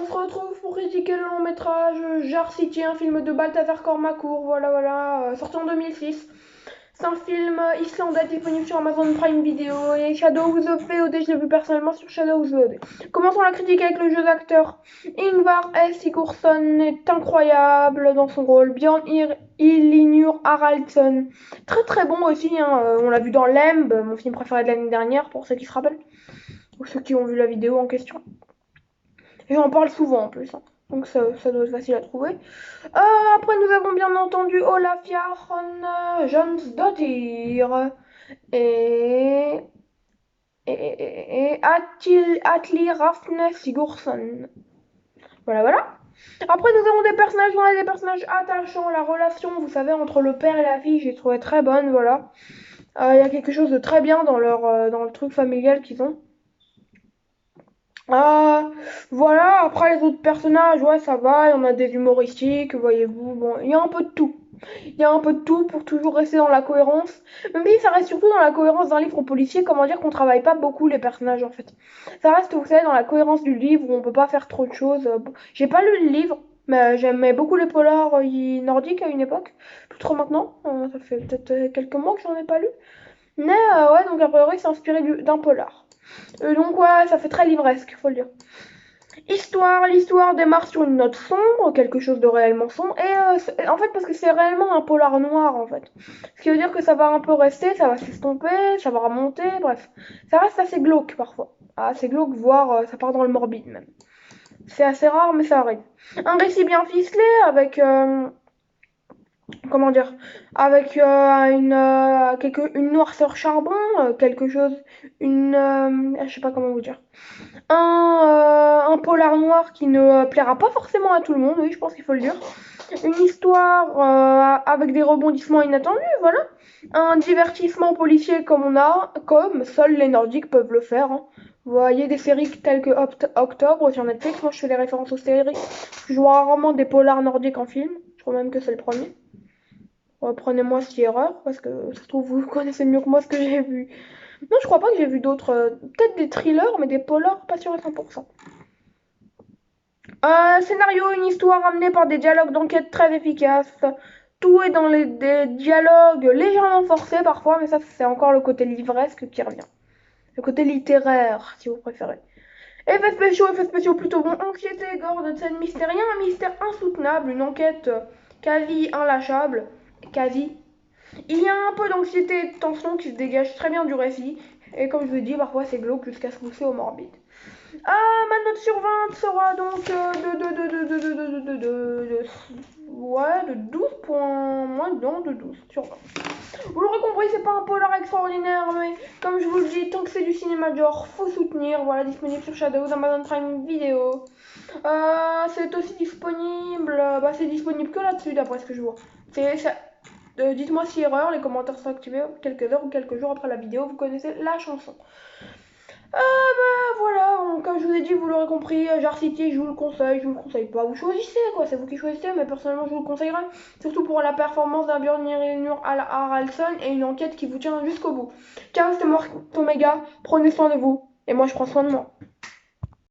on se retrouve pour critiquer le long métrage Jar City, un film de Balthazar Kormákur, voilà, sorti en 2006. C'est un film islandais disponible sur Amazon Prime Video et Shadow of the VOD, je l'ai vu personnellement sur Shadow of the VOD. Commençons la critique avec le jeu d'acteur. Ingvar S. Sigurdsson est incroyable dans son rôle. Björn Illinur Haraldsson, très très bon aussi, hein. On l'a vu dans Lemb, mon film préféré de l'année dernière, pour ceux qui se rappellent, ou ceux qui ont vu la vidéo en question. Et j'en parle souvent en plus, hein. Donc ça doit être facile à trouver. Après, nous avons bien entendu Olafia Jonsdottir et, et Atli Rafne Sigurdsson. Voilà. Après, nous avons des personnages, on a des personnages attachants. La relation, vous savez, entre le père et la fille, j'ai trouvé très bonne, voilà. Il y a quelque chose de très bien dans dans le truc familial qu'ils ont. Voilà, après les autres personnages, ouais, ça va, il y en a des humoristiques, voyez-vous, bon, il y a un peu de tout. Il y a un peu de tout pour toujours rester dans la cohérence. Même si ça reste surtout dans la cohérence d'un livre policier, comment dire qu'on travaille pas beaucoup les personnages en fait. Ça reste, vous savez, dans la cohérence du livre où on peut pas faire trop de choses. J'ai pas lu le livre, mais j'aimais beaucoup les polars nordiques à une époque. Plus trop maintenant, ça fait peut-être quelques mois que j'en ai pas lu. Mais ouais, donc a priori c'est inspiré d'un polar. Donc ouais, ça fait très livresque, faut le dire. L'histoire démarre sur une note sombre, quelque chose de réellement sombre, et en fait parce que c'est réellement un polar noir en fait. Ce qui veut dire que ça va un peu rester, ça va s'estomper, ça va remonter, bref. Ça reste assez glauque parfois. Assez glauque, voire ça part dans le morbide même. C'est assez rare mais ça arrive. Un récit bien ficelé avec comment dire, avec une noirceur charbon, quelque chose, je sais pas comment vous dire, un polar noir qui ne plaira pas forcément à tout le monde, oui, je pense qu'il faut le dire. Une histoire avec des rebondissements inattendus, voilà. Un divertissement policier comme seuls les Nordiques peuvent le faire, hein. Vous voyez des séries telles que Octobre sur Netflix, moi je fais les références aux séries. Je vois rarement des polars nordiques en film, je crois même que c'est le premier. Reprenez-moi si erreur, parce que ça se trouve vous connaissez mieux que moi ce que j'ai vu. Non, je crois pas que j'ai vu d'autres. Peut-être des thrillers, mais des polars, pas sûr à 100%. Scénario, une histoire amenée par des dialogues d'enquête très efficaces. Tout est dans des dialogues légèrement forcés parfois, mais ça c'est encore le côté livresque qui revient. Le côté littéraire, si vous préférez. Effets spéciaux plutôt bons. Anxiété, gore, de scènes mystérieuses, un mystère insoutenable, une enquête quasi inlâchable. Quasi. Il y a un peu d'anxiété et de tension qui se dégage très bien du récit. Et comme je vous ai dit, parfois c'est glauque jusqu'à se pousser au morbide. Ma note sur 20 sera donc de 12 points. Non, de 12 sur 20. Vous l'aurez compris, c'est pas un polar extraordinaire, mais comme je vous le dis, tant que c'est du cinéma de genre, faut soutenir. Voilà, disponible sur Shadows, Amazon Prime Video. C'est aussi disponible. C'est disponible que là-dessus, d'après ce que je vois. Dites-moi si erreur, les commentaires sont activés quelques heures ou quelques jours après la vidéo, vous connaissez la chanson. Voilà, comme je vous ai dit, vous l'aurez compris, Jar City, je vous le conseille pas, vous choisissez quoi, c'est vous qui choisissez, mais personnellement je vous le conseillerais, surtout pour la performance d'un Björn Haraldsson et une enquête qui vous tient jusqu'au bout. Car c'était moi, Omega, prenez soin de vous, et moi je prends soin de moi.